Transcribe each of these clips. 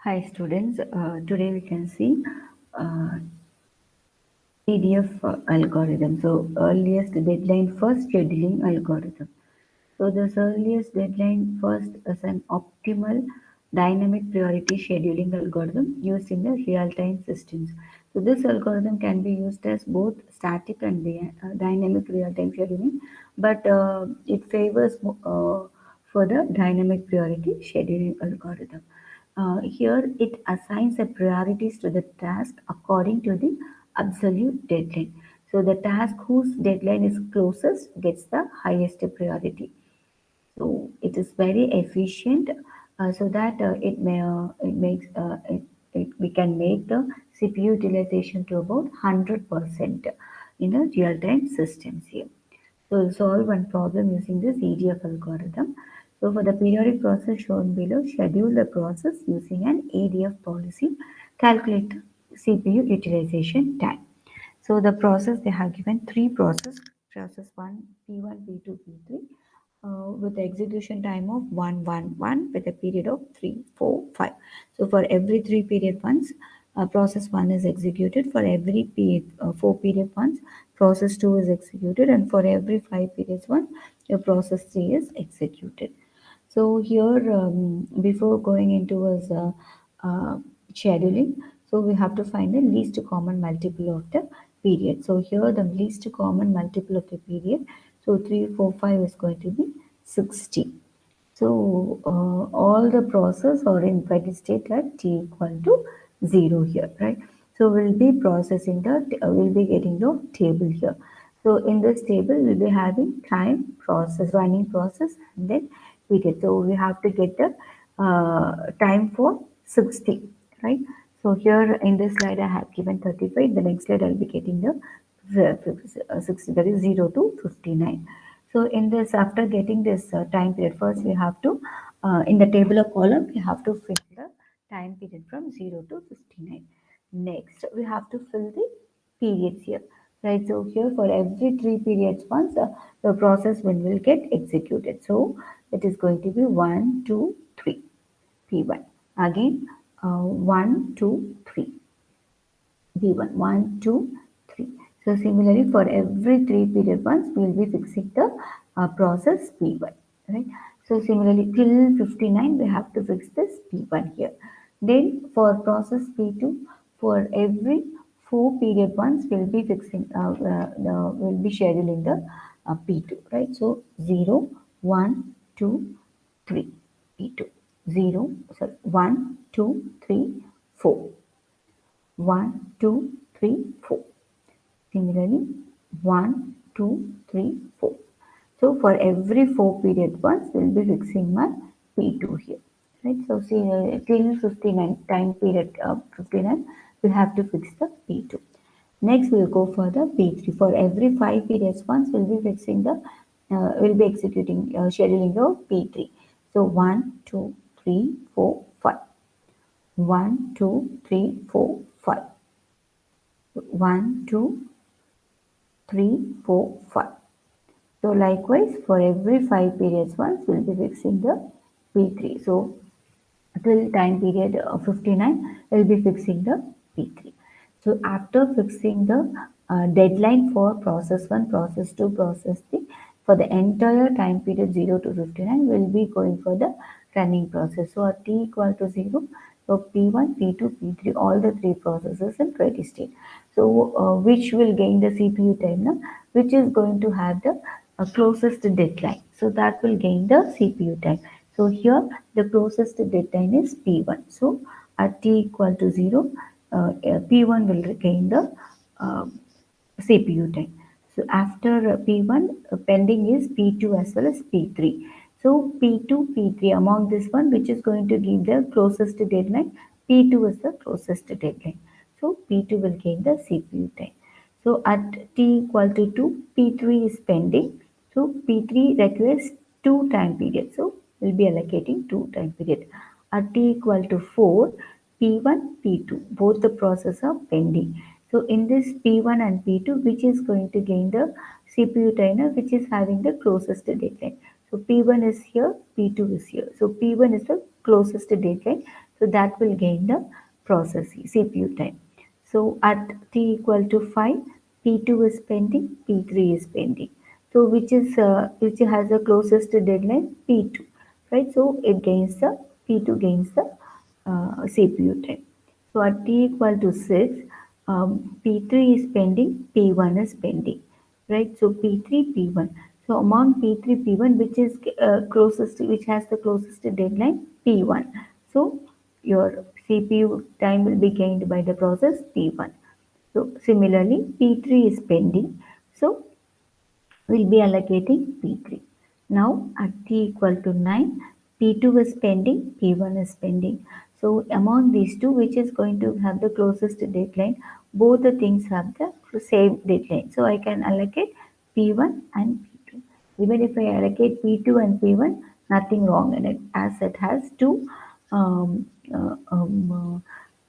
Hi students, today we can see uh, PDF algorithm. So earliest deadline first scheduling algorithm. So this earliest deadline first is an optimal dynamic priority scheduling algorithm used in the real-time systems. So this algorithm can be used as both static and dynamic real-time scheduling, but it favors for the dynamic priority scheduling algorithm. Here it assigns the priorities to the task according to the absolute deadline. So the task whose deadline is closest gets the highest priority. So it is very efficient, so that it makes we can make the CPU utilization to about 100% in the real-time systems here. So we'll solve one problem using this EDF algorithm. So for the periodic process shown below, schedule the process using an EDF policy. Calculate the CPU utilization time. So the process they have given three process one, P1, P2, P3, with the execution time of 1 with a period of 3, 4, 5. So for every 3 period once, process 1 is executed. For every 4 period once, process 2 is executed, and for every 5 periods once, your process 3 is executed. So here, before going into us uh, scheduling, so we have to find the least common multiple of the period. So here the least common multiple of the period, so 3, 4, 5 is going to be 60. So all the process are in steady state at t equal to 0 here, right? So we'll be processing we'll be getting the table here. So in this table, we'll be having time, process, running process, and then period. So we have to get the time for 60, right? So here in this slide, I have given 35. The next slide, I'll be getting the 60, that is 0 to 59. So in this, after getting this time period, first we have to, in the table of column, we have to fill the time period from 0 to 59. Next, we have to fill the periods here. Right, so here for every 3 periods once, the process will get executed. So it is going to be 1, 2, 3, P1. Again, 1, 2, 3. B1, 1, 2, 3. So similarly, for every 3 period once, we will be fixing the process P1, right? So similarly, till 59, we have to fix this P1 here. Then for process P2, for every 4 period once, we'll be fixing, we'll be scheduling the P2, right? So 0, 1, 2, 3, P2. 0, sorry, 1, 2, 3, 4. 1, 2, 3, 4. Similarly, 1, 2, 3, 4. So for every 4 period once, we'll be fixing my P2 here. Right. So see till 59 time period 59, we have to fix the P2. Next, we'll go for the P3. For every 5 periods once, we'll be fixing the we'll be executing scheduling the P3. So 1, 2, 3, 4, 5. 1, 2, 3, 4, 5. 1, 2, 3, 4, 5. So likewise for every 5 periods once we'll be fixing the P3. So till time period 59 we'll be fixing the P3. So after fixing the deadline for process 1, process 2, process 3, for the entire time period 0 to 59 we'll be going for the running process. So at t equal to 0, so P1, P2, P3, all the three processes in ready state. So which will gain the CPU time now, which is going to have the closest deadline. So that will gain the CPU time. So here the closest deadline is P1. So at t equal to 0, P1 will gain the uh, CPU time. So after P1, pending is P2 as well as P3. So P2, P3 among this one, which is going to give the closest deadline, P2 is the closest deadline. So P2 will gain the CPU time. So at t equal to 2, P3 is pending. So P3 requires 2 time periods. So we'll be allocating 2 time period. At t equal to 4, P1, P2, both the processes are pending. So in this P1 and P2, which is going to gain the CPU timer, which is having the closest deadline. So P1 is here, P2 is here. So P1 is the closest deadline. So that will gain the process CPU time. So at t equal to 5, P2 is pending, P3 is pending. So which has the closest deadline? P2, right? So it gains the P2 gains the CPU time. So at t equal to 6, P3 is pending, P1 is pending, right? So P3, P1. So among P3, P1, which is closest, which has the closest deadline? P1. So your CPU time will be gained by the process P1. So similarly, P3 is pending. So we'll be allocating P3. Now at t equal to 9, P2 is pending, P1 is pending. So among these two, which is going to have the closest deadline, both the things have the same deadline. So I can allocate P1 and P2. Even if I allocate P2 and P1, nothing wrong in it, as it has two um, uh,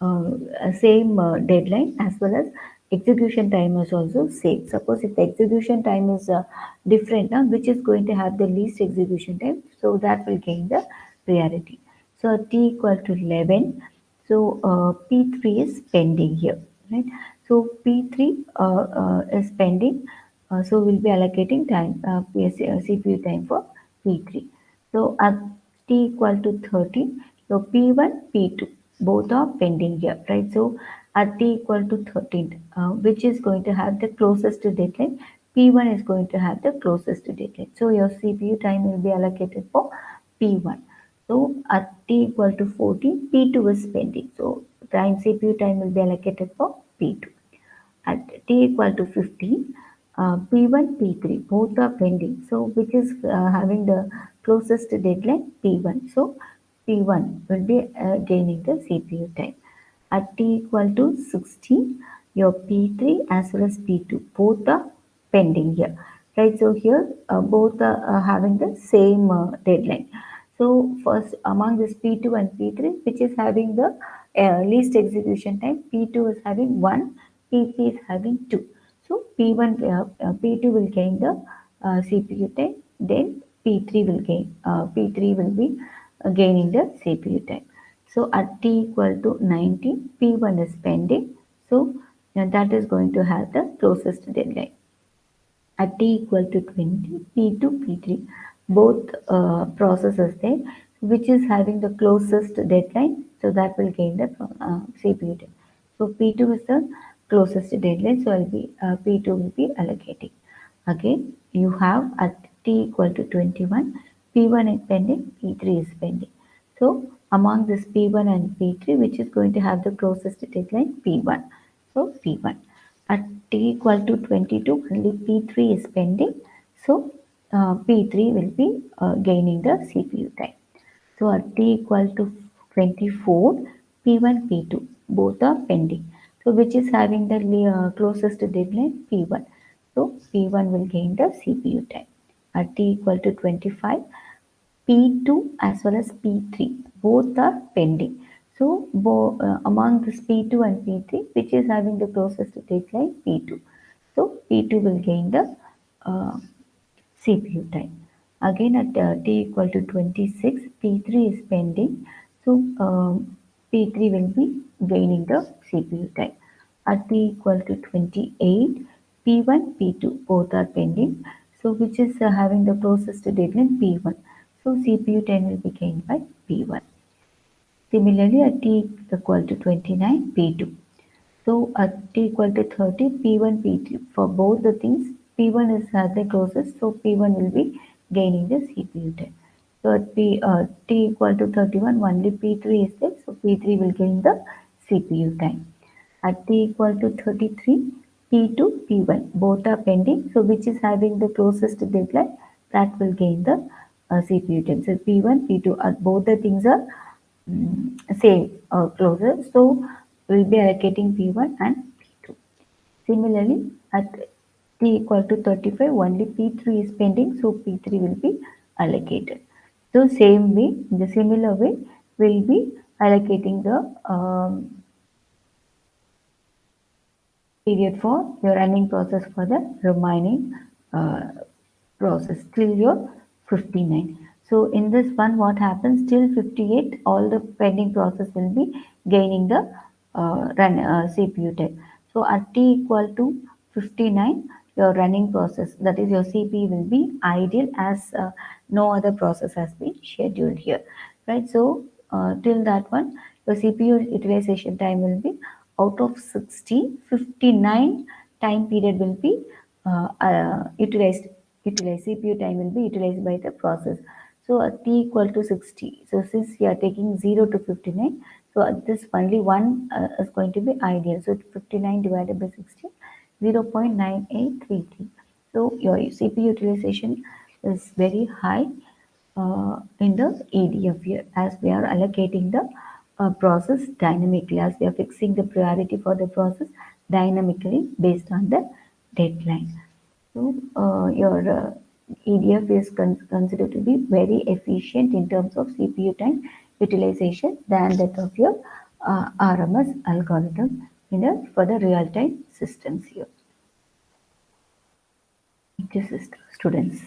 um, same deadline, as well as execution time is also same. Suppose if the execution time is different now, which is going to have the least execution time, so that will gain the priority. So t equal to 11, so P3 is pending here, right? So P3 is pending, so we'll be allocating time, CPU time for P3. So at t equal to 13, so P1, P2, both are pending here, right? So at t equal to 13, which is going to have the closest deadline, P1 is going to have the closest deadline. So your CPU time will be allocated for P1. So at t equal to 14, P2 is pending. So time CPU time will be allocated for P2. At t equal to 15, P1, P3, both are pending. So which is having the closest deadline? P1. So P1 will be gaining the CPU time. At t equal to 16, your P3 as well as P2, both are pending here. Right, so here both are having the same deadline. So first among this P2 and P3, which is having the least execution time, P2 is having 1, P3 is having 2. So P2 will gain the CPU time, then P3 will be gaining the CPU time. So at t equal to 19, P1 is pending. So that is going to have the closest deadline. At t equal to 20, P2, P3, both processes there, which is having the closest deadline, so that will gain the CPU time. So P2 is the closest deadline, so P2 will be allocating. Again, you have at t equal to 21, P1 is pending, P3 is pending. So among this P1 and P3, which is going to have the closest deadline? P1. So P1. At t equal to 22, only P3 is pending. So P3 will be gaining the CPU time. So at t equal to 24, P1, P2, both are pending. So which is having the closest deadline? P1. So P1 will gain the CPU time. At t equal to 25, P2 as well as P3, both are pending. So among this P2 and P3, which is having the closest deadline? P2. So P2 will gain the uh, CPU time. Again at t equal to 26, P3 is pending. So P3 will be gaining the CPU time. At t equal to 28, P1, P2 both are pending. So which is having the closest deadline? P1. So CPU time will be gained by P1. Similarly at t equal to 29, P2. So at t equal to 30, P1, P3. For both the things, P1 is at the closest, so P1 will be gaining the CPU time. So at t equal to 31, only P3 is there, so P3 will gain the CPU time. At t equal to 33, P2, P1, both are pending, so which is having the closest deadline, that will gain the CPU time. So P1, P2, both the things are same closer. So we'll be allocating P1 and P2. Similarly, at t equal to 35, only P3 is pending, so P3 will be allocated. So same way, in the similar way, we'll be allocating the period for the running process for the remaining uh, process till your 59. So in this one, what happens till 58, all the pending process will be gaining the CPU time. So at t equal to 59, your running process, that is your CPU, will be idle as no other process has been scheduled here, right? So till that one, your CPU utilization time will be out of 60, 59 time period will be utilized CPU time will be utilized by the process. So at t equal to 60. So since we are taking 0 to 59, so at this only one is going to be ideal. So 59 divided by 60, 0.9833. So your CPU utilization is very high in the EDF here, as we are allocating the process dynamically, as we are fixing the priority for the process dynamically based on the deadline. So your EDF is considered to be very efficient in terms of CPU time utilization than that of your RMS algorithm for the real-time systems here. Thank you, students.